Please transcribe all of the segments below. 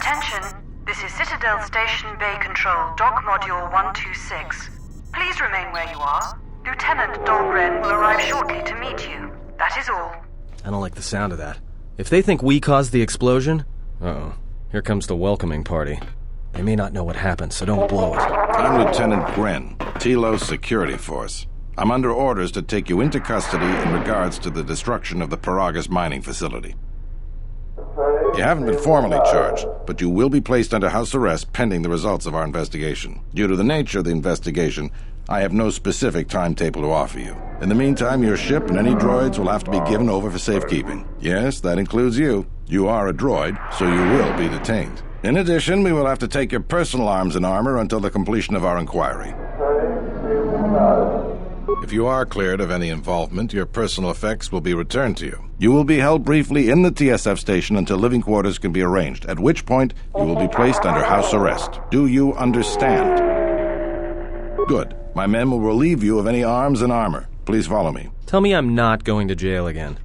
Attention, this is Citadel Station Bay Control, Dock Module 126. Please remain where you are. Lieutenant Dahlgren will arrive shortly to meet you. That is all. I don't like the sound of that. If they think we caused the explosion... Uh-oh. Here comes the welcoming party. They may not know what happened, so don't blow it. I'm Lieutenant Gren, Telos Security Force. I'm under orders to take you into custody in regards to the destruction of the Paragas mining facility. You haven't been formally charged, but you will be placed under house arrest pending the results of our investigation. Due to the nature of the investigation, I have no specific timetable to offer you. In the meantime, your ship and any droids will have to be given over for safekeeping. Yes, that includes you. You are a droid, so you will be detained. In addition, we will have to take your personal arms and armor until the completion of our inquiry. If you are cleared of any involvement, your personal effects will be returned to you. You will be held briefly in the TSF station until living quarters can be arranged, at which point you will be placed under house arrest. Do you understand? Good. My men will relieve you of any arms and armor. Please follow me. Tell me I'm not going to jail again.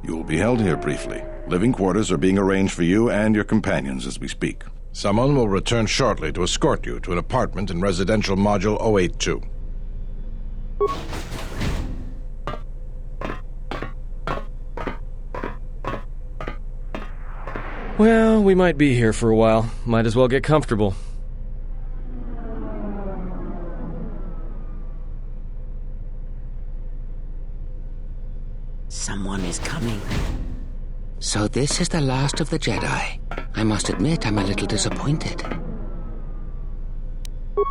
You will be held here briefly. Living quarters are being arranged for you and your companions as we speak. Someone will return shortly to escort you to an apartment in Residential Module 082. Well, we might be here for a while. Might as well get comfortable. Someone is coming. So this is the last of the Jedi. I must admit I'm a little disappointed.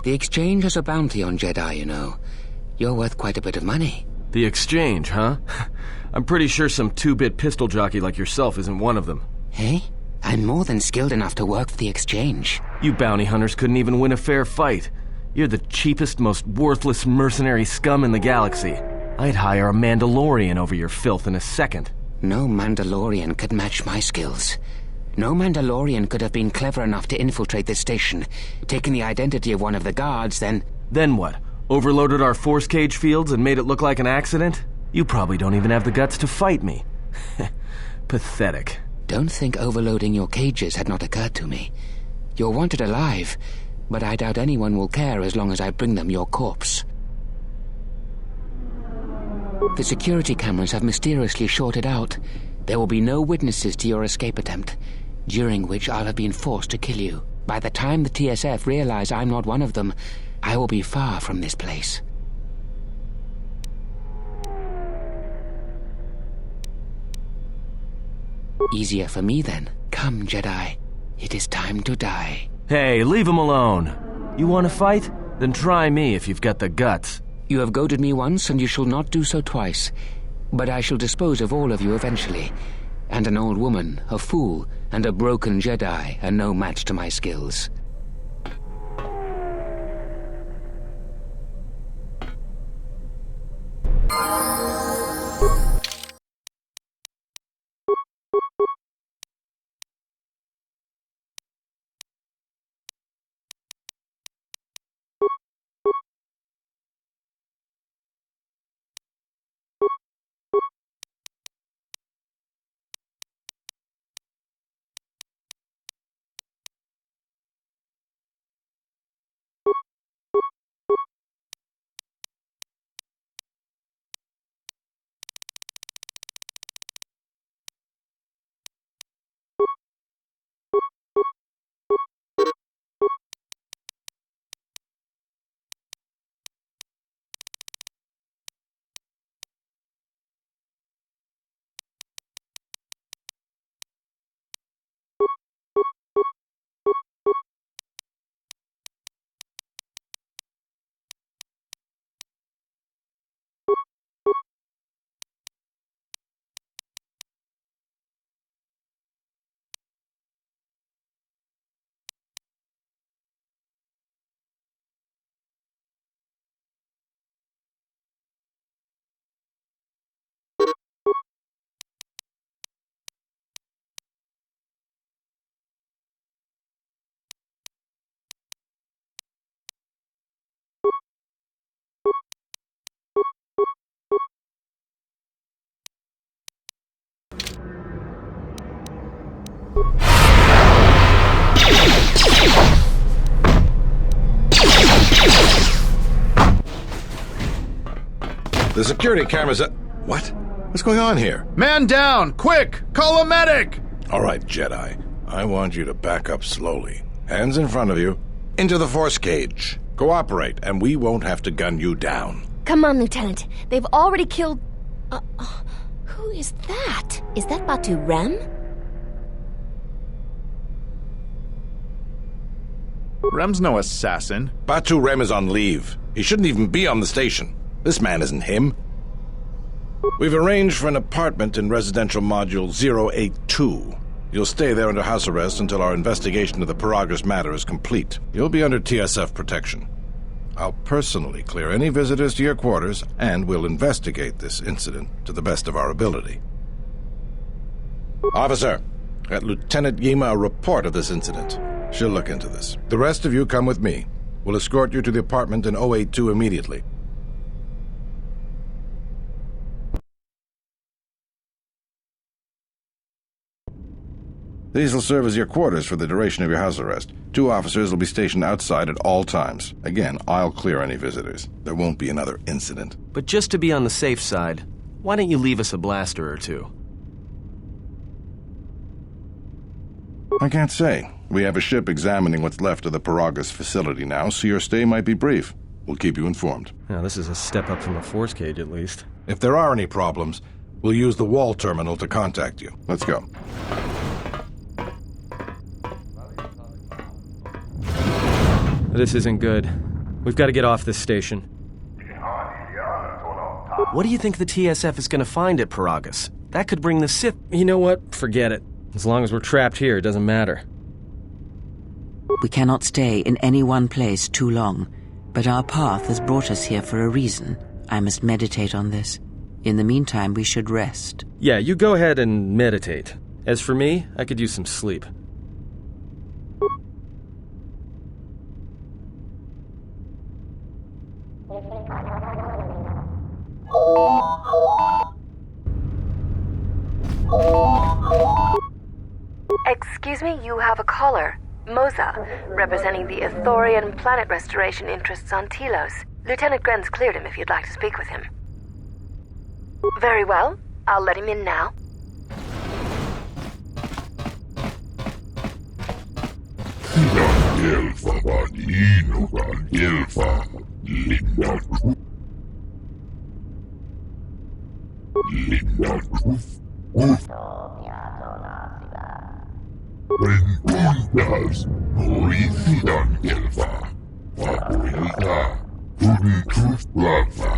The Exchange has a bounty on Jedi, you know. You're worth quite a bit of money. The Exchange, huh? I'm pretty sure some two-bit pistol jockey like yourself isn't one of them. Hey? I'm more than skilled enough to work for the Exchange. You bounty hunters couldn't even win a fair fight. You're the cheapest, most worthless mercenary scum in the galaxy. I'd hire a Mandalorian over your filth in a second. No Mandalorian could match my skills. No Mandalorian could have been clever enough to infiltrate this station, taken the identity of one of the guards, then... Then what? Overloaded our force cage fields and made it look like an accident? You probably don't even have the guts to fight me. Pathetic. Don't think overloading your cages had not occurred to me. You're wanted alive, but I doubt anyone will care as long as I bring them your corpse. The security cameras have mysteriously shorted out. There will be no witnesses to your escape attempt, during which I'll have been forced to kill you. By the time the TSF realize I'm not one of them, I will be far from this place. Easier for me then. Come, Jedi. It is time to die. Hey, leave him alone. You want to fight? Then try me if you've got the guts. You have goaded me once, and you shall not do so twice. But I shall dispose of all of you eventually. And an old woman, a fool, and a broken Jedi are no match to my skills. The security cameras are... What? What's going on here? Man down! Quick! Call a medic! All right, Jedi. I want you to back up slowly. Hands in front of you. Into the force cage. Cooperate, and we won't have to gun you down. Come on, Lieutenant. They've already killed... who is that? Is that Batu Rem? Rem's no assassin. Batu Rem is on leave. He shouldn't even be on the station. This man isn't him. We've arranged for an apartment in residential module 082. You'll stay there under house arrest until our investigation of the Paragus matter is complete. You'll be under TSF protection. I'll personally clear any visitors to your quarters, and we'll investigate this incident to the best of our ability. Officer, get Lieutenant Yima a report of this incident. She'll look into this. The rest of you come with me. We'll escort you to the apartment in 082 immediately. These will serve as your quarters for the duration of your house arrest. 2 officers will be stationed outside at all times. Again, I'll clear any visitors. There won't be another incident. But just to be on the safe side, why don't you leave us a blaster or 2? I can't say. We have a ship examining what's left of the Paragus facility now, so your stay might be brief. We'll keep you informed. Now, this is a step up from a force cage, at least. If there are any problems, we'll use the wall terminal to contact you. Let's go. This isn't good. We've got to get off this station. What do you think the TSF is going to find at Paragus? That could bring the Sith... You know what? Forget it. As long as we're trapped here, it doesn't matter. We cannot stay in any one place too long, but our path has brought us here for a reason. I must meditate on this. In the meantime, we should rest. Yeah, you go ahead and meditate. As for me, I could use some sleep. Excuse me, you have a caller. Moza, representing the Ithorian planet restoration interests on Telos. Lieutenant Gren's cleared him if you'd like to speak with him. Very well. I'll let him in now. Rentundas, Horicidan Gelfa, Wapuelta, Tudun Blava,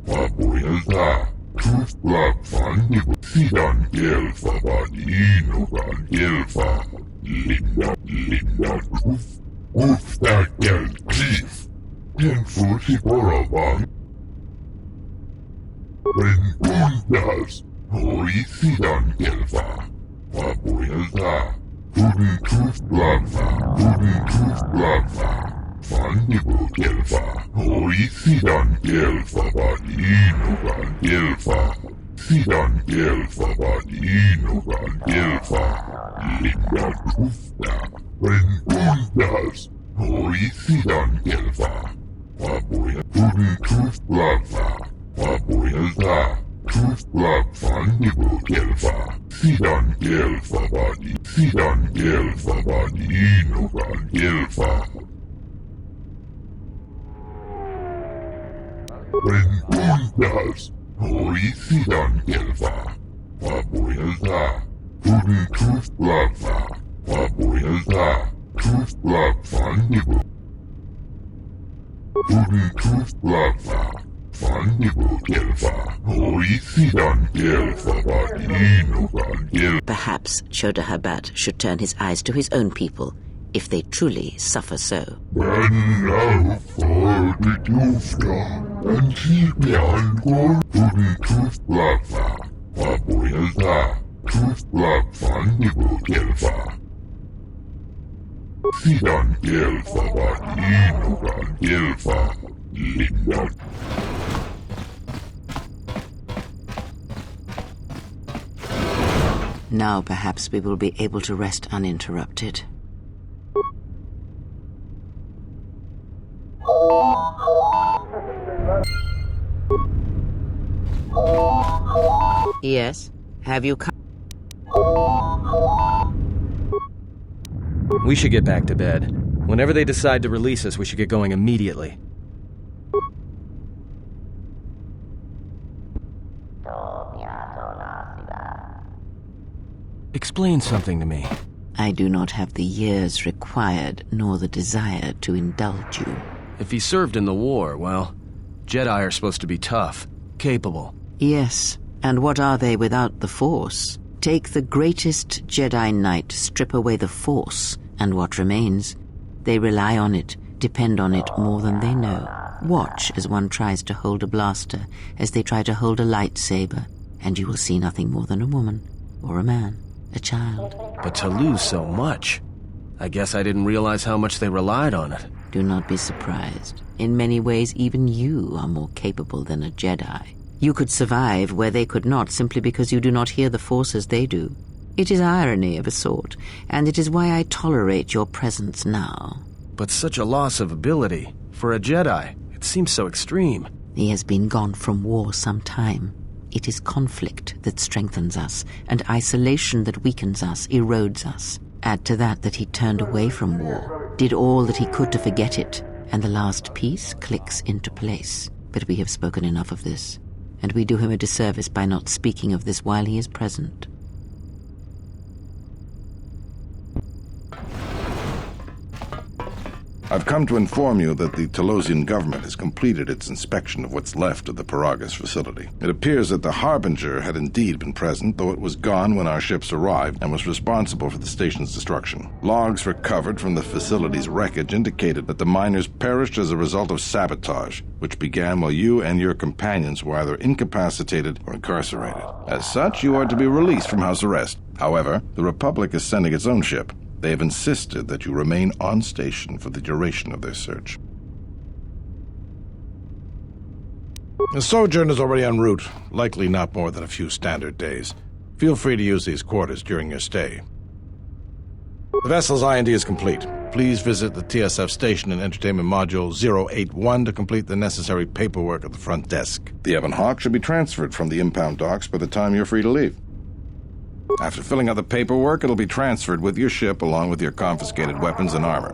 Wapuelta, Blava, Sidan Gelfa, Vadinogan Gelfa, Linda, Ufta Gel Chief, Tenfusi Boraban, Rentundas, Horicidan Gelfa, Wapuelta, Tudun Blava, Fandibu Gelfa, Horicidan Gelfa, Vadinogan Gelfa, Sidan Gelfa, Vadinogan Gelfa, Linda Ufta, Rentundas, Horicidan Gelfa, Tudun Blava, Wapuelta, Fandibu Gelfa, Sidan Gelfa, Vadinogan Gelfa, Rentundas, Horicidan Gelfa, Wapuelta, Tudun Blava, Wapuelta, Fandibu, Tudun Blava, Fandibu Gelfa, Horicidan Gelfa, Vadinogan Gelfa. Perhaps Choda Habat should turn his eyes to his own people, if they truly suffer so. Men now for the Dufta, and keep me on board Tudun Blava, Wapuelta, Fandibu Gelfa, Sidan Gelfa, Vadinogan Gelfa, Linda. Now perhaps we will be able to rest uninterrupted. Yes? Have you come? We should get back to bed. Whenever they decide to release us, we should get going immediately. Explain something to me. I do not have the years required, nor the desire to indulge you. If he served in the war, well, Jedi are supposed to be tough, capable. Yes, and what are they without the Force? Take the greatest Jedi Knight, strip away the Force, and what remains? They rely on it, depend on it more than they know. Watch as one tries to hold a blaster, as they try to hold a lightsaber, and you will see nothing more than a woman, or a man, a child. But to lose so much, I guess I didn't realize how much they relied on it. Do not be surprised. In many ways, even you are more capable than a Jedi. You could survive where they could not simply because you do not hear the Force as they do. It is irony of a sort, and it is why I tolerate your presence now. But such a loss of ability, for a Jedi, it seems so extreme. He has been gone from war some time. It is conflict that strengthens us, and isolation that weakens us, erodes us. Add to that he turned away from war, did all that he could to forget it, and the last piece clicks into place. But we have spoken enough of this, and we do him a disservice by not speaking of this while he is present. I've come to inform you that the Telosian government has completed its inspection of what's left of the Paragus facility. It appears that the Harbinger had indeed been present, though it was gone when our ships arrived and was responsible for the station's destruction. Logs recovered from the facility's wreckage indicated that the miners perished as a result of sabotage, which began while you and your companions were either incapacitated or incarcerated. As such, you are to be released from house arrest. However, the Republic is sending its own ship. They have insisted that you remain on station for the duration of their search. The sojourn is already en route, likely not more than a few standard days. Feel free to use these quarters during your stay. The vessel's I&D is complete. Please visit the TSF station and entertainment module 081 to complete the necessary paperwork at the front desk. The Ebon Hawk should be transferred from the impound docks by the time you're free to leave. After filling out the paperwork, it'll be transferred with your ship along with your confiscated weapons and armor.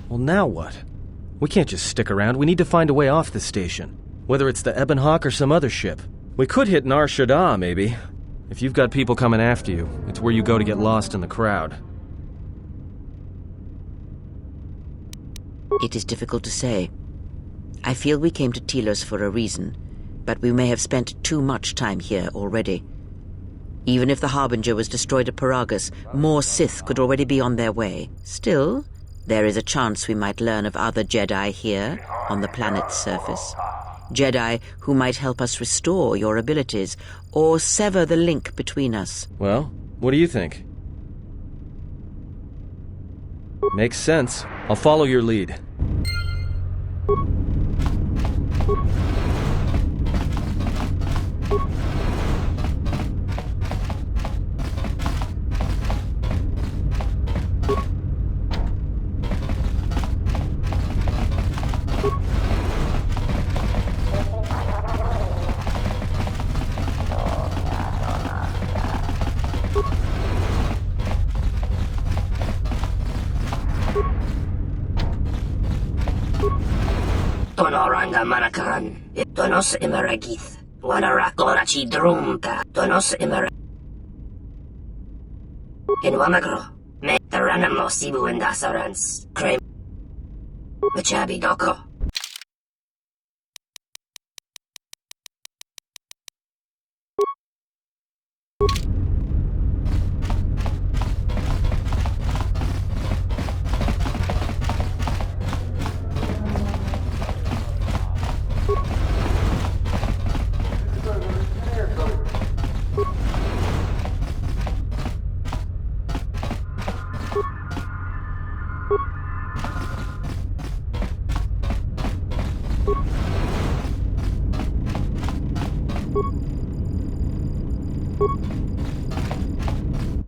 Well, now what? We can't just stick around. We need to find a way off this station. Whether it's the Ebon Hawk or some other ship. We could hit Nar Shaddaa, maybe. If you've got people coming after you, it's where you go to get lost in the crowd. It is difficult to say. I feel we came to Telos for a reason, but we may have spent too much time here already. Even if the Harbinger was destroyed at Paragus, more Sith could already be on their way. Still, there is a chance we might learn of other Jedi here, on the planet's surface. Jedi who might help us restore your abilities, or sever the link between us. Well, what do you think? Makes sense. I'll follow your lead. Tonoranga Manakaran, Donos Imeragith, Wanarakorachi Drumka, Donos Imer. In Wamagro, Me Taranamo Sibu and Dasarans, Creme. Machabi Doko.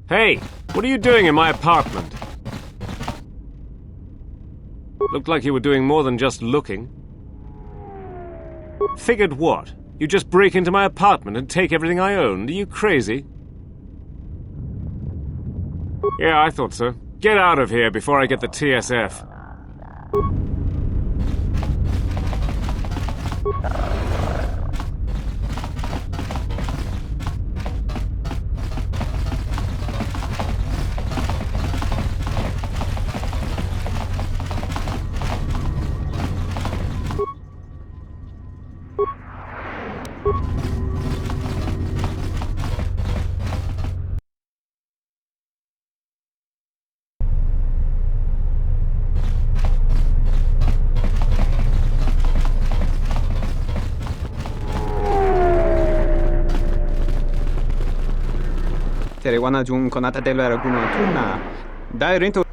Hey, what are you doing in my apartment? Looked like you were doing more than just looking. Figured what? You just break into my apartment and take everything I owned? Are you crazy? Yeah, I thought so. Get out of here before I get the TSF.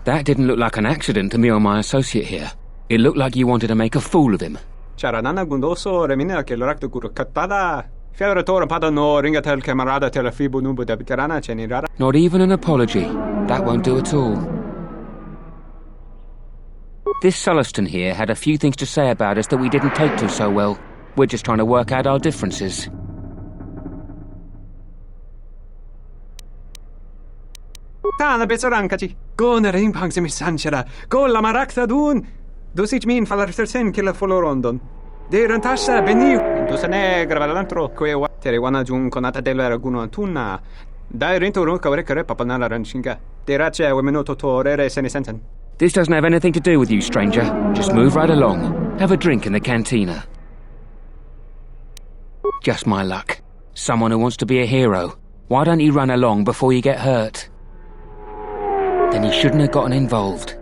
That didn't look like an accident to me or my associate here. It looked like you wanted to make a fool of him. Not even an apology. That won't do at all. This Sulluston here had a few things to say about us that we didn't take to so well. We're just trying to work out our differences. Tana besarankachi. Go na ring pangse mi sanchera. Go la marakta dun. Dosich min falartersen killa folorondon. De rantasa beni. Dosane gravalantro kwe tere wana jun konata della raguno tunna. Dai rento ron kawre kare papanala ranchinga. De rache wemenoto torere senisensen. This doesn't have anything to do with you, stranger. Just move right along. Have a drink in the cantina. Just my luck. Someone who wants to be a hero. Why don't you run along before you get hurt? Then he shouldn't have gotten involved.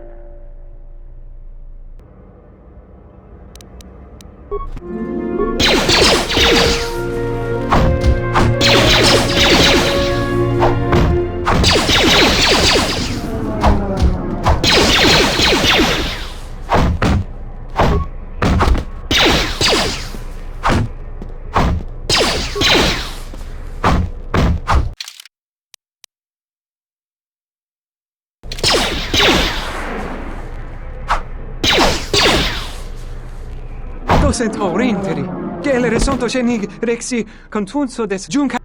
Centaurinteri. Gele resonto chenig rexi contunso des junca.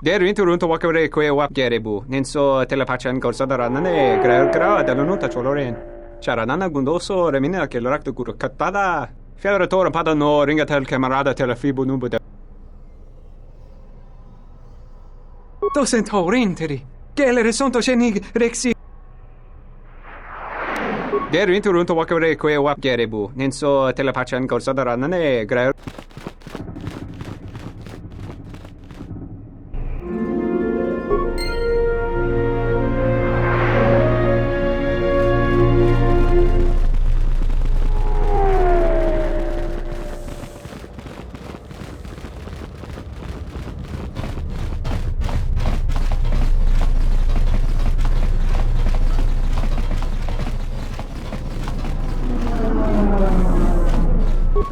Der interunto wakare kwe wap gerebu. Nenso telepachan gorsadarane gra dall'onuta choloren. Charanana gundoso remina che l'orakto guru katpada. Fiaratore padano ringatel camarada telefibu nubuda. Centaurinteri. Gele resonto chenig rexi. Der interunto wakare kwe wap gerebu. Nenso telepachan gorsadarane gra.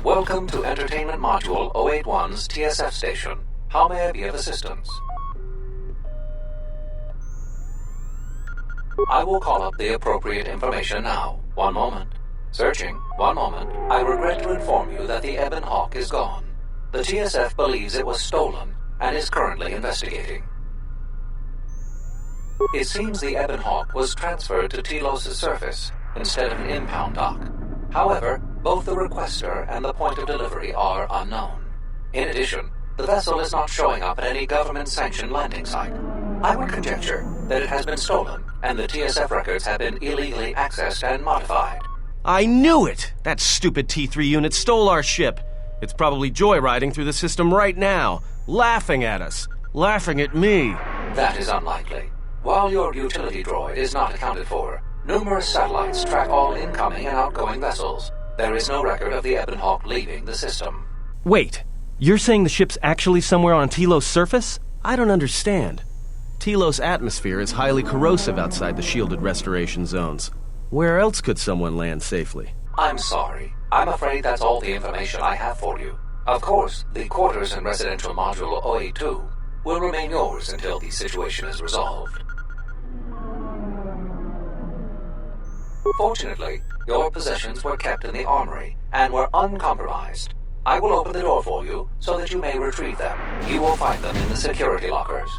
Welcome to Entertainment Module 081's TSF station. How may I be of assistance? I will call up the appropriate information now. One moment. Searching. One moment. I regret to inform you that the Ebon Hawk is gone. The TSF believes it was stolen and is currently investigating. It seems the Ebon Hawk was transferred to Telos' surface instead of an impound dock. However, both the requester and the point of delivery are unknown. In addition, the vessel is not showing up at any government-sanctioned landing site. I would conjecture that it has been stolen, and the TSF records have been illegally accessed and modified. I knew it! That stupid T3 unit stole our ship. It's probably joyriding through the system right now, laughing at us, laughing at me. That is unlikely. While your utility droid is not accounted for, numerous satellites track all incoming and outgoing vessels. There is no record of the Ebon Hawk leaving the system. Wait, you're saying the ship's actually somewhere on Telos' surface? I don't understand. Telos' atmosphere is highly corrosive outside the shielded restoration zones. Where else could someone land safely? I'm sorry. I'm afraid that's all the information I have for you. Of course, the quarters in Residential Module 082 will remain yours until the situation is resolved. Fortunately, your possessions were kept in the armory and were uncompromised. I will open the door for you so that you may retrieve them. You will find them in the security lockers.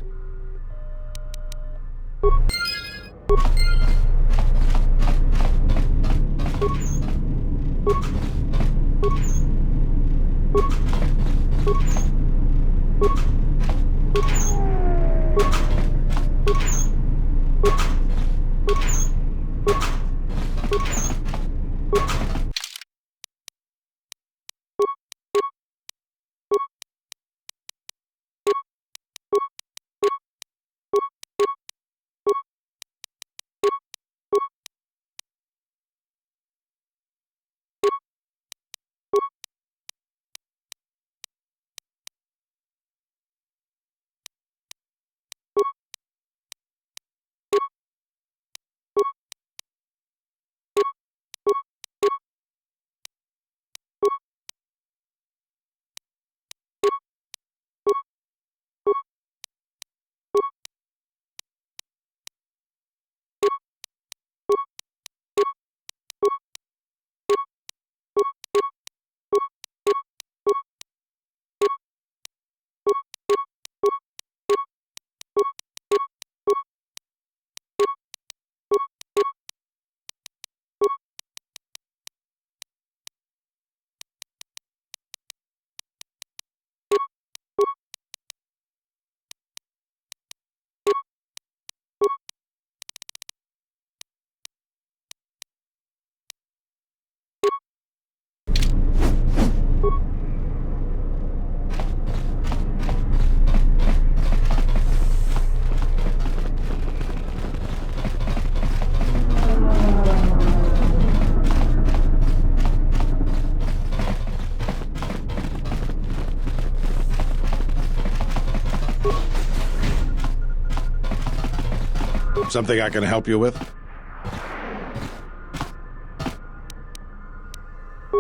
Something I can help you with?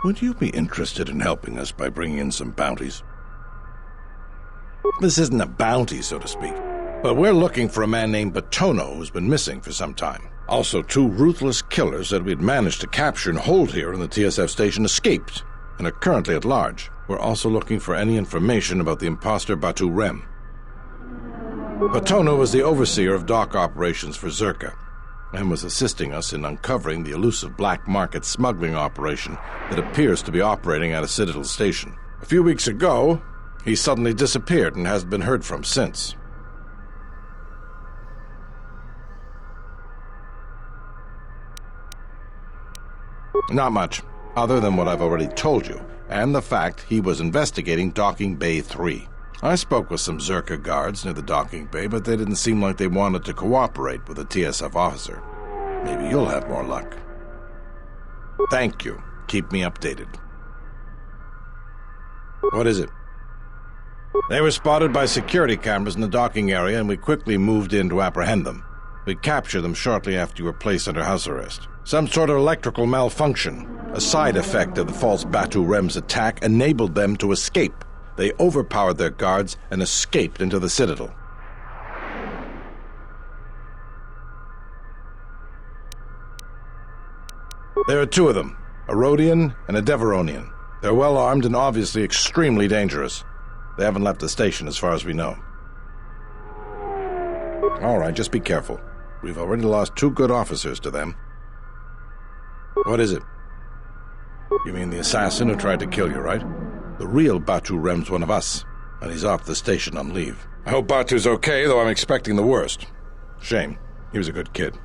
Would you be interested in helping us by bringing in some bounties? This isn't a bounty, so to speak, but we're looking for a man named Batono who's been missing for some time. Also, 2 ruthless killers that we'd managed to capture and hold here in the TSF station escaped and are currently at large. We're also looking for any information about the imposter Batu Rem. Batono was the overseer of dock operations for Zerka and was assisting us in uncovering the elusive black market smuggling operation that appears to be operating at a Citadel station. A few weeks ago, he suddenly disappeared and hasn't been heard from since. Not much, other than what I've already told you, and the fact he was investigating Docking Bay 3. I spoke with some Zerka guards near the docking bay, but they didn't seem like they wanted to cooperate with a TSF officer. Maybe you'll have more luck. Thank you. Keep me updated. What is it? They were spotted by security cameras in the docking area, and we quickly moved in to apprehend them. We captured them shortly after you were placed under house arrest. Some sort of electrical malfunction, a side effect of the false Batu Rem's attack, enabled them to escape. They overpowered their guards and escaped into the Citadel. There are 2 of them, a Rhodian and a Deveronian. They're well armed and obviously extremely dangerous. They haven't left the station as far as we know. All right, just be careful. We've already lost 2 good officers to them. What is it? You mean the assassin who tried to kill you, right? The real Batu Rem's one of us, and he's off the station on leave. I hope Batu's okay, though I'm expecting the worst. Shame. He was a good kid.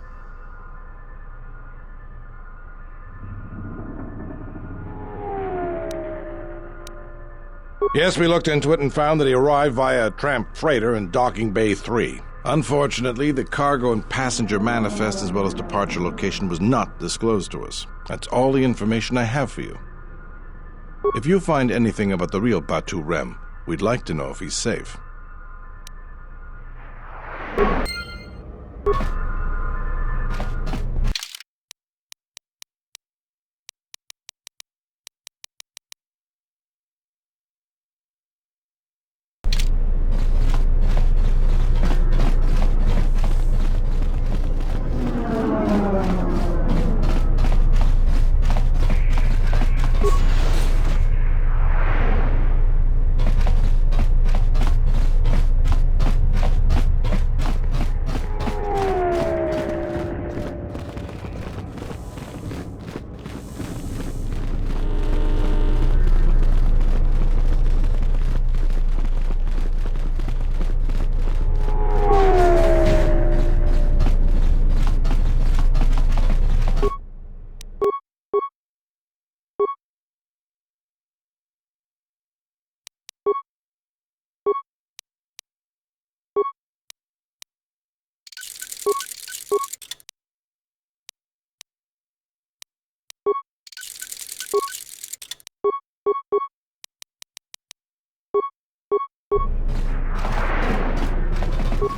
Yes, we looked into it and found that he arrived via a tramp freighter in Docking Bay 3. Unfortunately, the cargo and passenger manifest as well as departure location was not disclosed to us. That's all the information I have for you. If you find anything about the real Batu Rem, we'd like to know if he's safe.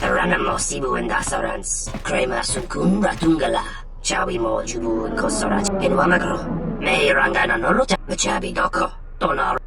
Ranamo Sibu and Asarans, Kramer Sunkun Ratungala, Chawi Mo Jubu and Kosorat, in Wamagro, May Rangana Norota, the Chabi Doko, Donar.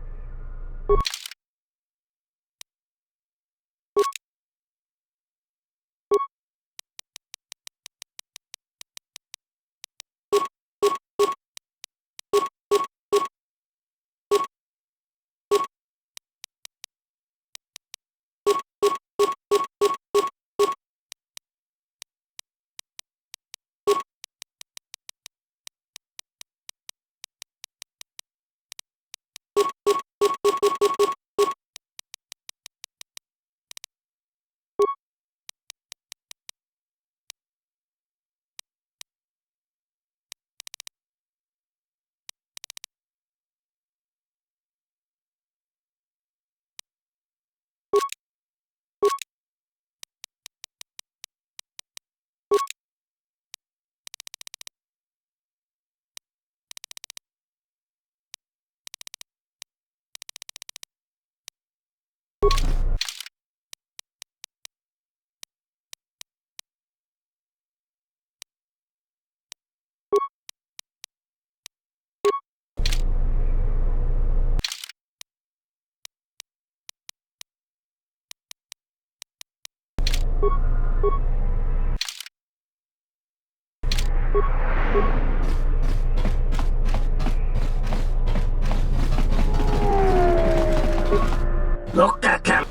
Lokaka.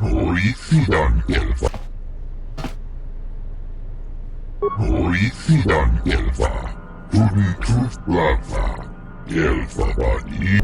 Hoisidan elfa. Hoisidan elfa. Tuntuf lava. Elfa bani.